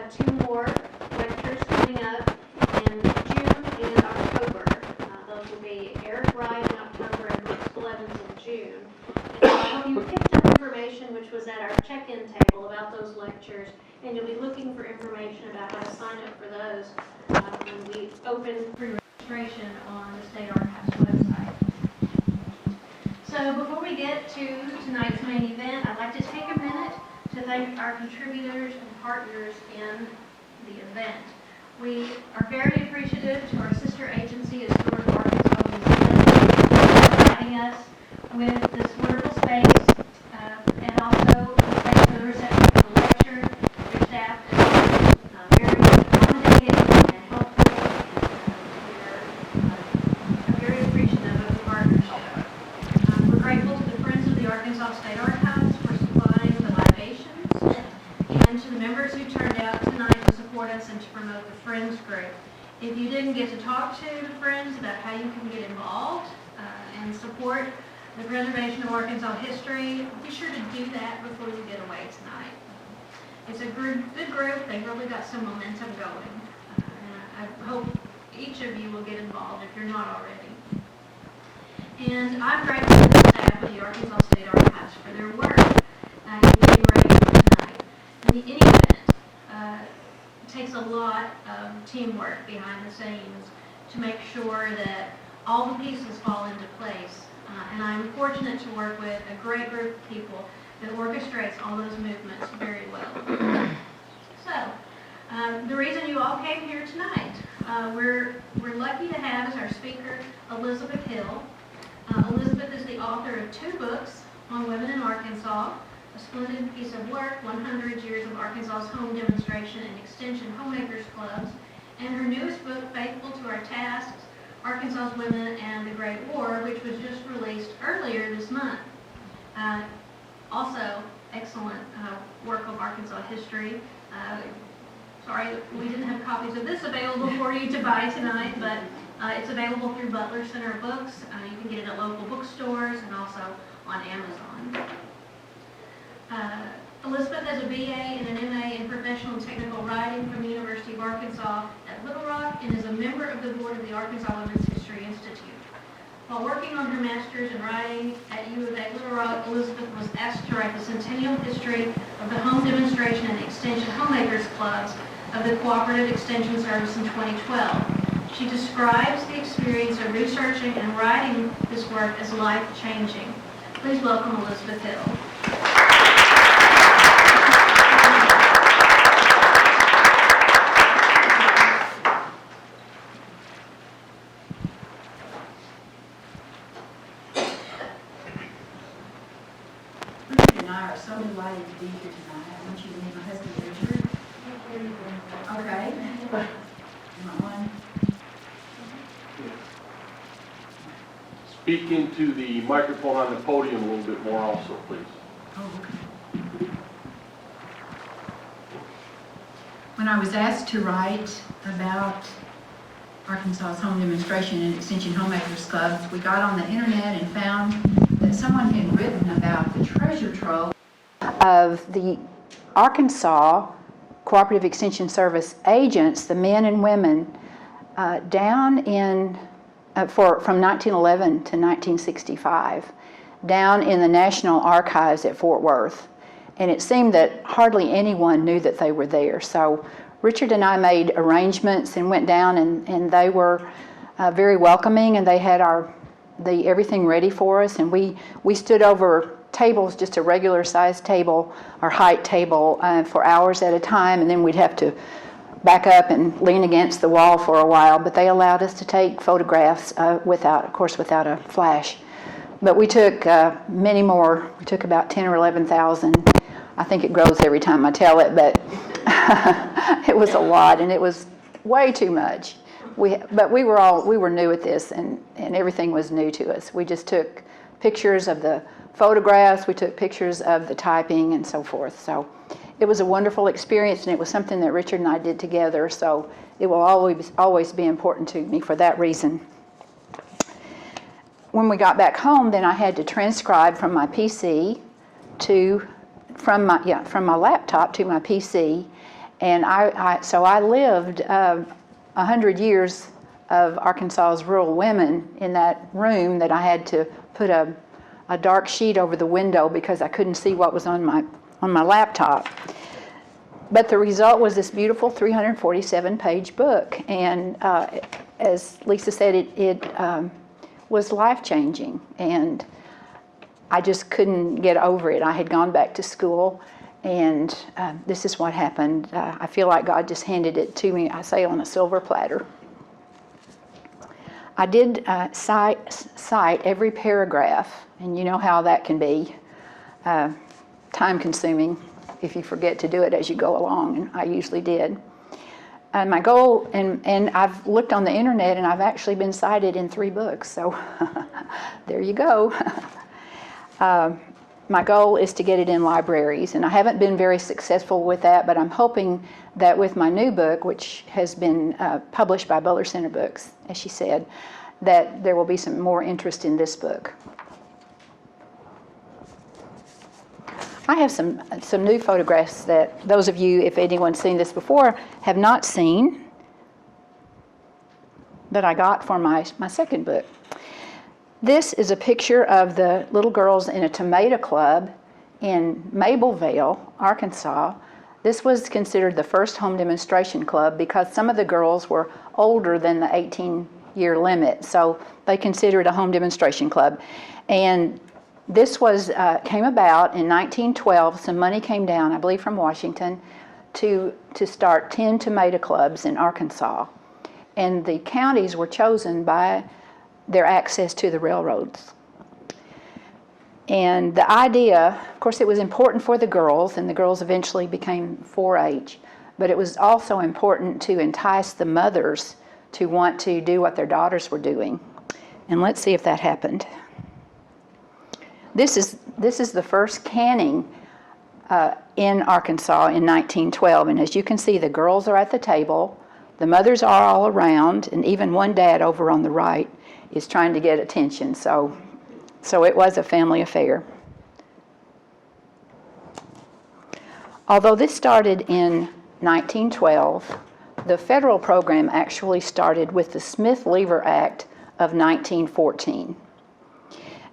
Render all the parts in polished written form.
have 2 more lectures coming up in June and October. Those will be Eric Wright in October and Brooks Blevins in June. And you picked up information which was at our check-in table about those lectures, and you'll be looking for information about how to sign up for those when we open pre-registration on the State Archives website. So before we get to tonight's main event, I'd like to take a minute to thank our contributors and partners in the event. We are very appreciative to our sister agency at Stewart Arkansas Museum for providing us with this wonderful space, and also thanks for the reception for the lecture. Their staff is very accommodating and helpful, and we're very appreciative of the partnership. We're grateful to the Friends of the Arkansas State Archives for supplying the libations, and to the members who turned out tonight to support us and to promote the Friends group. If you didn't get to talk to the Friends about how you can get involved and support the preservation of Arkansas history, be sure to do that before you get away tonight. It's a good group. They've really got some momentum going. And I hope each of you will get involved if you're not already. And I'm grateful to the staff of the Arkansas State Archives for their work in getting ready for tonight. In any event, it takes a lot of teamwork behind the scenes to make sure that all the pieces fall into place. And I'm fortunate to work with a great group of people that orchestrates all those movements very well. So, the reason you all came here tonight, we're lucky to have as our speaker Elizabeth Hill. Elizabeth is the author of 2 books on women in Arkansas, a splendid piece of work, 100 Years of Arkansas's Home Demonstration and Extension Homemakers Clubs, and her newest book, Faithful to Our Tasks, Arkansas's Women and the Great War, which was just released earlier this month. Also, excellent work on Arkansas history. Sorry we didn't have copies of this available for you to buy tonight, but it's available through Butler Center Books. You can get it at local bookstores and also on Amazon. Elizabeth has a BA and an MA in Professional and Technical Writing from the University of Arkansas at Little Rock and is a member of the board of the Arkansas Women's History Institute. While working on her master's in writing at U of A Little Rock, Elizabeth was asked to write the centennial history of the Home Demonstration and Extension Homemakers Clubs of the Cooperative Extension Service in 2012. She describes the experience of researching and writing this work as life-changing. Please welcome Elizabeth Hill. I'm so delighted to be here tonight. I want you to meet my husband, Richard. Okay. You want one? Speak into the microphone on the podium a little bit more also, please. Oh, okay. When I was asked to write about Arkansas's Home Demonstration and Extension Homemakers Clubs, we got on the internet and found that someone had written about the treasure trove of the Arkansas Cooperative Extension Service agents, the men and women, down in, from 1911 to 1965, down in the National Archives at Fort Worth. And it seemed that hardly anyone knew that they were there. So Richard and I made arrangements and went down, and they were very welcoming, and they had everything ready for us, and we stood over tables, just a regular sized table or height table, for hours at a time, and then we'd have to back up and lean against the wall for a while. But they allowed us to take photographs without a flash. But we took many more. We took about 10 or 11,000. I think it grows every time I tell it, but it was a lot, and it was way too much. But we were new at this, and everything was new to us. We just took pictures of the photographs, we took pictures of the typing and so forth. So it was a wonderful experience, and it was something that Richard and I did together, so it will always be important to me for that reason. When we got back home, then I had to transcribe from my PC from my laptop to my PC, And so I lived 100 years of Arkansas's rural women in that room that I had to put a dark sheet over the window because I couldn't see what was on my laptop. But the result was this beautiful 347-page book. And as Lisa said, it was life-changing. And I just couldn't get over it. I had gone back to school, and this is what happened. I feel like God just handed it to me, I say, on a silver platter. I did cite every paragraph, and you know how that can be time-consuming if you forget to do it as you go along, and I usually did. And my goal, and I've looked on the internet, and I've actually been cited in 3 books, so there you go. My goal is to get it in libraries, and I haven't been very successful with that, but I'm hoping that with my new book, which has been published by Butler Center Books, as she said, that there will be some more interest in this book. I have some new photographs that those of you, if anyone's seen this before, have not seen, that I got for my second book. This is a picture of the little girls in a tomato club in Mableville, Arkansas. This was considered the first home demonstration club because some of the girls were older than the 18-year limit, so they considered it a home demonstration club. And this was came about in 1912. Some money came down, I believe, from Washington to start 10 tomato clubs in Arkansas. And the counties were chosen by their access to the railroads. And the idea, of course, it was important for the girls, and the girls eventually became 4-H, but it was also important to entice the mothers to want to do what their daughters were doing. And let's see if that happened. This is the first canning in Arkansas in 1912, and as you can see, the girls are at the table, the mothers are all around, and even one dad over on the right is trying to get attention. So it was a family affair. Although this started in 1912, the federal program actually started with the Smith-Lever Act of 1914.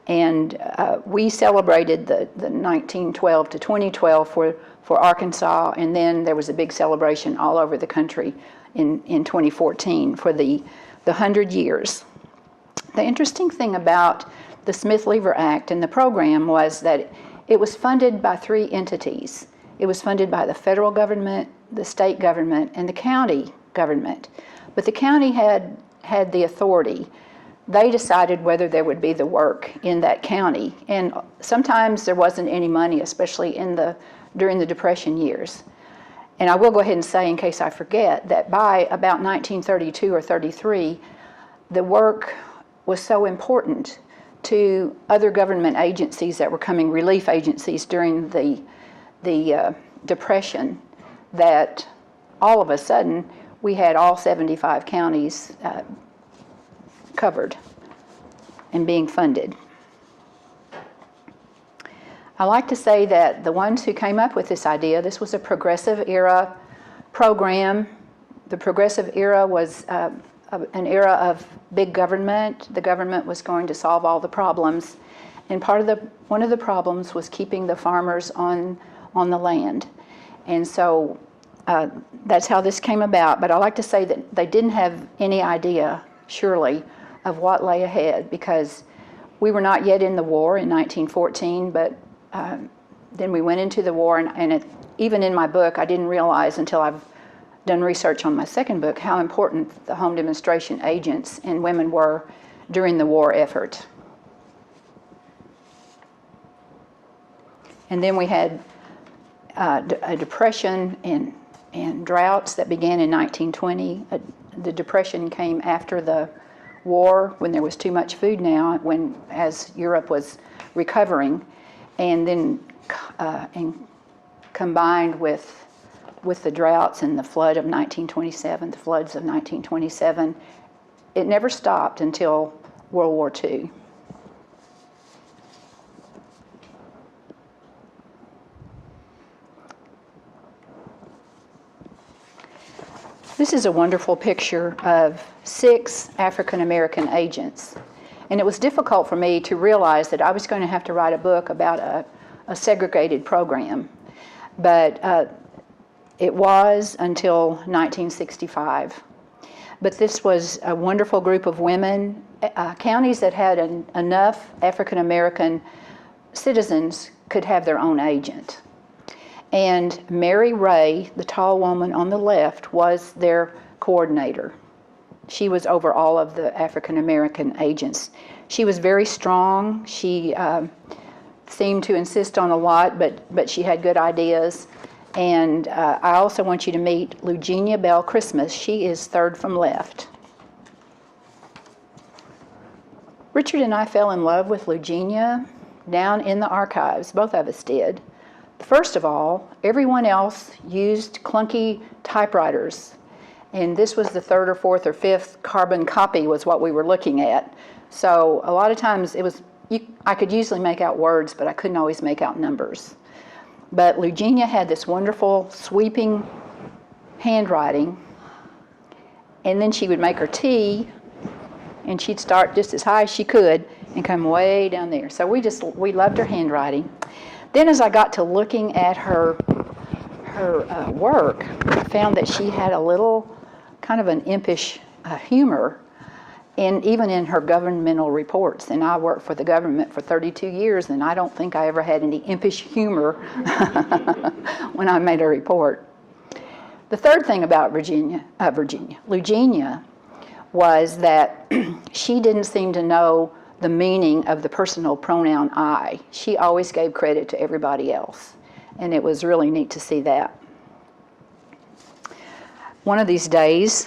And we celebrated the 1912 to 2012 for Arkansas, and then there was a big celebration all over the country in 2014 for the 100 years. The interesting thing about the Smith-Lever Act and the program was that it was funded by 3 entities. It was funded by the federal government, the state government, and the county government. But the county had the authority. They decided whether there would be the work in that county. And sometimes there wasn't any money, especially during the Depression years. And I will go ahead and say, in case I forget, that by about 1932 or 33, the work was so important to other government agencies that were coming, relief agencies during the Depression, that all of a sudden we had all 75 counties covered and being funded. I like to say that the ones who came up with this idea, this was a progressive era program. The progressive era was an era of big government. The government was going to solve all the problems, and one of the problems was keeping the farmers on the land. And so that's how this came about. But I like to say that they didn't have any idea, surely, of what lay ahead, because we were not yet in the war in 1914, but then we went into the war, and even in my book, I didn't realize until I've done research on my second book how important the home demonstration agents and women were during the war effort. And then we had a depression and droughts that began in 1920. The depression came after the war, when there was too much food now, as Europe was recovering, and then combined with the droughts and the flood of 1927, the floods of 1927, it never stopped until World War II. This is a wonderful picture of 6 African American agents. And it was difficult for me to realize that I was going to have to write a book about a segregated program. But it was until 1965. But this was a wonderful group of women. Counties that had enough African American citizens could have their own agent. And Mary Ray, the tall woman on the left, was their coordinator. She was over all of the African American agents. She was very strong. She seemed to insist on a lot, but she had good ideas. And I also want you to meet Lugenia Bell Christmas. She is third from left. Richard and I fell in love with Lugenia down in the archives. Both of us did. First of all, everyone else used clunky typewriters. And this was the 3rd or 4th or 5th carbon copy was what we were looking at. So a lot of times I could usually make out words, but I couldn't always make out numbers. But Lugenia had this wonderful sweeping handwriting, and then she would make her tea, and she'd start just as high as she could and come way down there. So we loved her handwriting. Then as I got to looking at her work, I found that she had a little kind of an impish humor, and even in her governmental reports. And I worked for the government for 32 years, and I don't think I ever had any impish humor when I made a report. The third thing about Lugenia was that she didn't seem to know the meaning of the personal pronoun I. She always gave credit to everybody else, and it was really neat to see that. One of these days,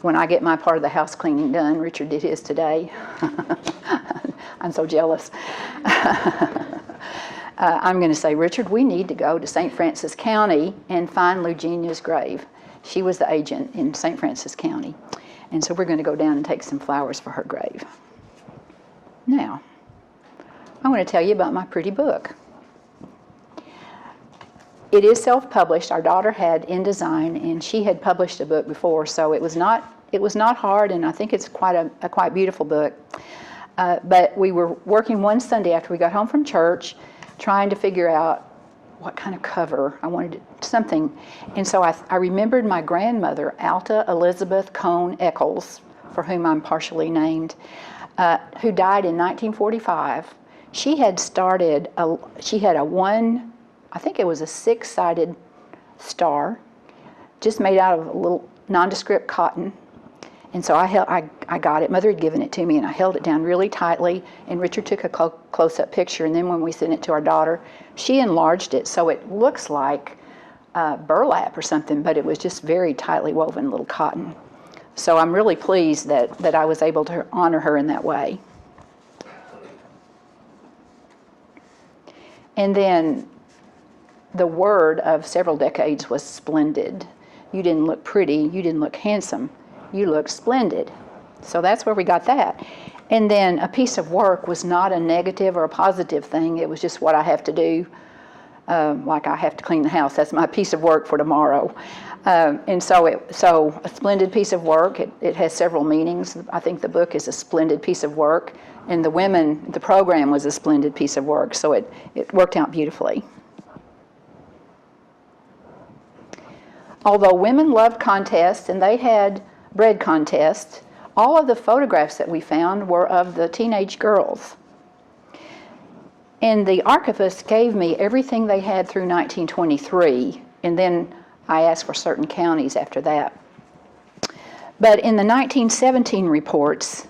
when I get my part of the house cleaning done, Richard did his today. I'm so jealous. I'm going to say, Richard, we need to go to St. Francis County and find Lugenia's grave. She was the agent in St. Francis County. And so we're going to go down and take some flowers for her grave. Now, I want to tell you about my pretty book. It is self-published. Our daughter had InDesign, and she had published a book before, so it was not hard, and I think it's quite a quite beautiful book. But we were working one Sunday after we got home from church, trying to figure out what kind of cover. I wanted something, and so I remembered my grandmother, Alta Elizabeth Cone Eccles, for whom I'm partially named, who died in 1945. She had started, she had I think it was a 6-sided star, just made out of a little nondescript cotton. And so I got it. Mother had given it to me, and I held it down really tightly, and Richard took a close-up picture, and then when we sent it to our daughter, she enlarged it so it looks like burlap or something, but it was just very tightly woven little cotton. So I'm really pleased that I was able to honor her in that way. And then the word of several decades was splendid. You didn't look pretty, you didn't look handsome, you looked splendid. So that's where we got that. And then a piece of work was not a negative or a positive thing, it was just what I have to do. Like I have to clean the house, that's my piece of work for tomorrow. And so a splendid piece of work, it has several meanings. I think the book is a splendid piece of work, and the program was a splendid piece of work, so it worked out beautifully. Although women loved contests, and they had bread contests, all of the photographs that we found were of the teenage girls. And the archivist gave me everything they had through 1923, and then I asked for certain counties after that. But in the 1917 reports,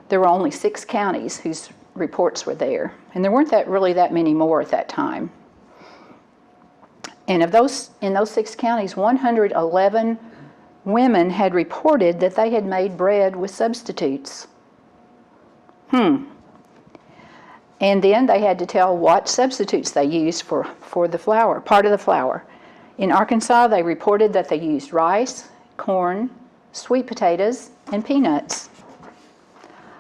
there were only 6 counties whose reports were there, and there weren't really that many more at that time. And in those 6 counties, 111 women had reported that they had made bread with substitutes. And then they had to tell what substitutes they used for the flour, part of the flour. In Arkansas, they reported that they used rice, corn, sweet potatoes, and peanuts.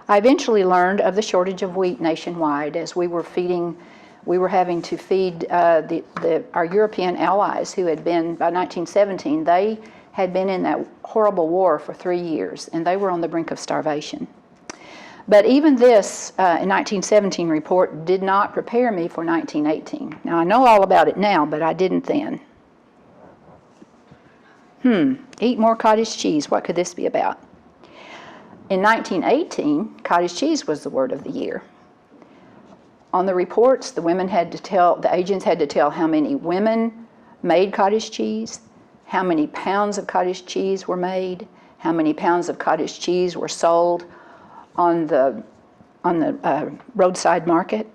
I eventually learned of the shortage of wheat nationwide as we were having to feed our European allies who had been, by 1917, they had been in that horrible war for 3 years, and they were on the brink of starvation. But even this in 1917 report did not prepare me for 1918. Now, I know all about it now, but I didn't then. Eat more cottage cheese. What could this be about? In 1918, cottage cheese was the word of the year. On the reports, the agents had to tell how many women made cottage cheese, how many pounds of cottage cheese were made, how many pounds of cottage cheese were sold on the roadside market.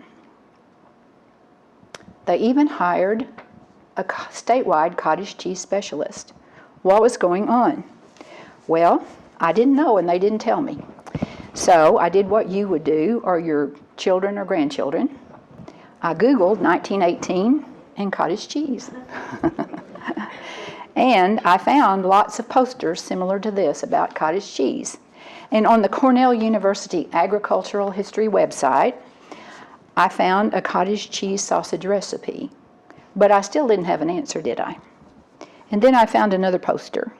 They even hired a statewide cottage cheese specialist. What was going on? Well, I didn't know and they didn't tell me. So I did what you would do, or your children or grandchildren. I Googled 1918 and cottage cheese. And I found lots of posters similar to this about cottage cheese. And on the Cornell University Agricultural History website, I found a cottage cheese sausage recipe. But I still didn't have an answer, did I? And then I found another poster.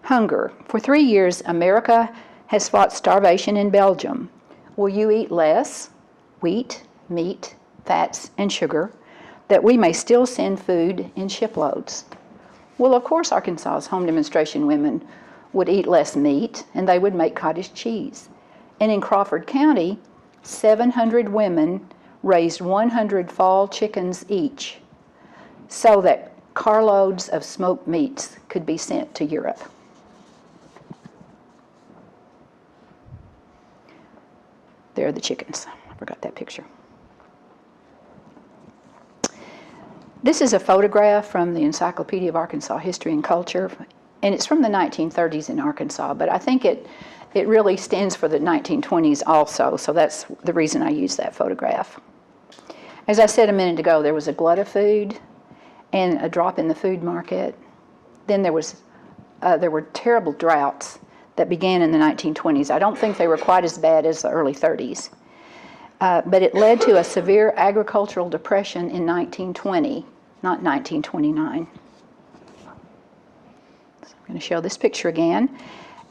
Hunger. For 3 years, America has fought starvation in Belgium. Will you eat less wheat, meat, fats, and sugar, that we may still send food in shiploads? Well, of course, Arkansas's home demonstration women would eat less meat, and they would make cottage cheese. And in Crawford County, 700 women raised 100 fall chickens each, so that carloads of smoked meats could be sent to Europe. There are the chickens. I forgot that picture. This is a photograph from the Encyclopedia of Arkansas History and Culture, and it's from the 1930s in Arkansas, but I think it really stands for the 1920s also, so that's the reason I use that photograph. As I said a minute ago, there was a glut of food and a drop in the food market. Then there were terrible droughts that began in the 1920s. I don't think they were quite as bad as the early 30s. But it led to a severe agricultural depression in 1920, not 1929. So I'm going to show this picture again.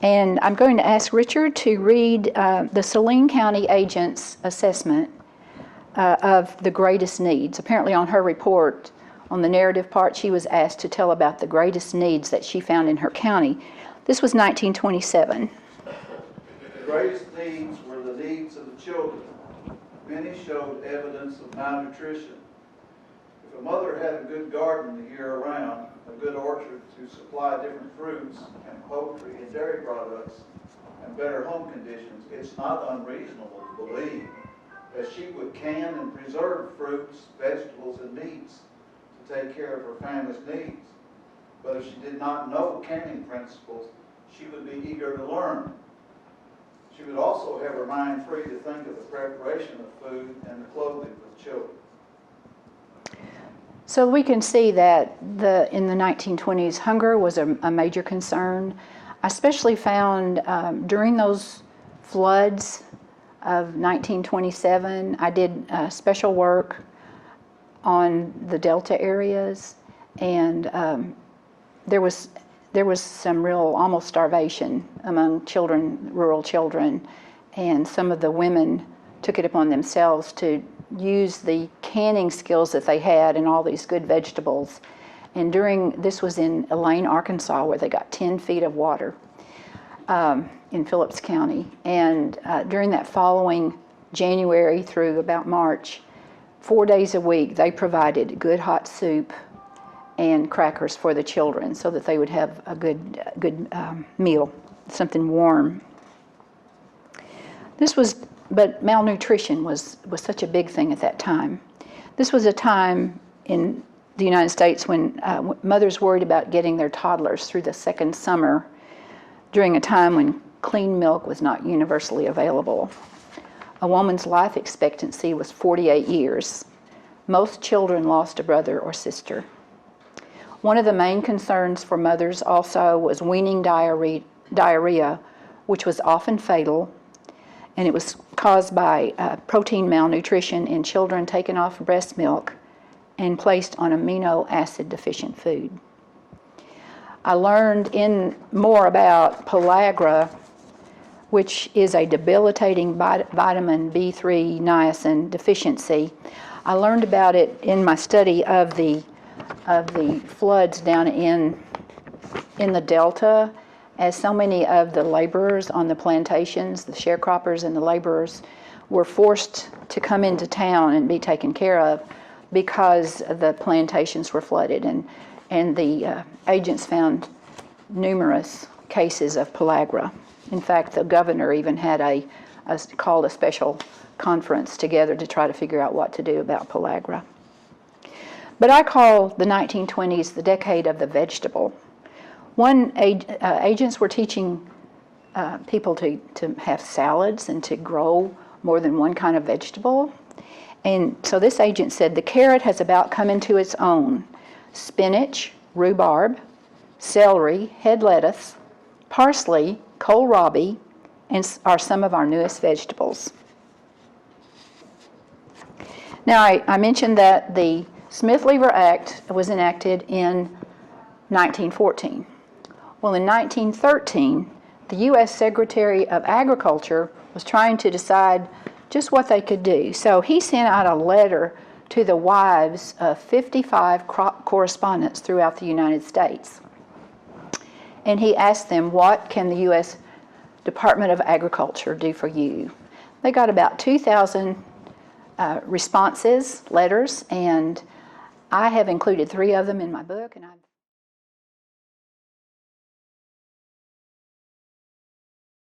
And I'm going to ask Richard to read the Saline County agent's assessment of the greatest needs. Apparently on her report, on the narrative part, she was asked to tell about the greatest needs that she found in her county. This was 1927. The greatest needs were the needs of the children. Many showed evidence of malnutrition. If a mother had a good garden the year around, a good orchard to supply different fruits and poultry and dairy products, and better home conditions, it's not unreasonable to believe that she would can and preserve fruits, vegetables, and meats to take care of her family's needs. But if she did not know canning principles, she would be eager to learn. She would also have her mind free to think of the preparation of food and the clothing for the children. So we can see that in the 1920s, hunger was a major concern. I especially found during those floods of 1927, I did special work on the Delta areas, and there was some real almost starvation among children, rural children, and some of the women took it upon themselves to use the canning skills that they had and all these good vegetables. And this was in Elaine, Arkansas, where they got 10 feet of water in Phillips County. And during that following January through about March, 4 days a week, they provided good hot soup and crackers for the children so that they would have a good meal, something warm. But malnutrition was such a big thing at that time. This was a time in the United States when mothers worried about getting their toddlers through the second summer during a time when clean milk was not universally available. A woman's life expectancy was 48 years. Most children lost a brother or sister. One of the main concerns for mothers also was weaning diarrhea, which was often fatal, and it was caused by protein malnutrition in children taken off breast milk and placed on amino acid deficient food. I learned more about pellagra, which is a debilitating vitamin B3 niacin deficiency. I learned about it in my study of the floods down in the Delta, as so many of the laborers on the plantations, the sharecroppers and the laborers, were forced to come into town and be taken care of because the plantations were flooded, and the agents found numerous cases of pellagra. In fact, the governor even had called a special conference together to try to figure out what to do about pellagra. But I call the 1920s the decade of the vegetable. Agents were teaching people to have salads and to grow more than one kind of vegetable. And so this agent said the carrot has about come into its own. Spinach, rhubarb, celery, head lettuce, parsley, kohlrabi, and are some of our newest vegetables. Now, I mentioned that the Smith-Lever Act was enacted in 1914. Well, in 1913, the U.S. Secretary of Agriculture was trying to decide just what they could do. So he sent out a letter to the wives of 55 crop correspondents throughout the United States. And he asked them, what can the U.S. Department of Agriculture do for you? They got about 2,000 responses, letters, and I have included 3 of them in my book, and I've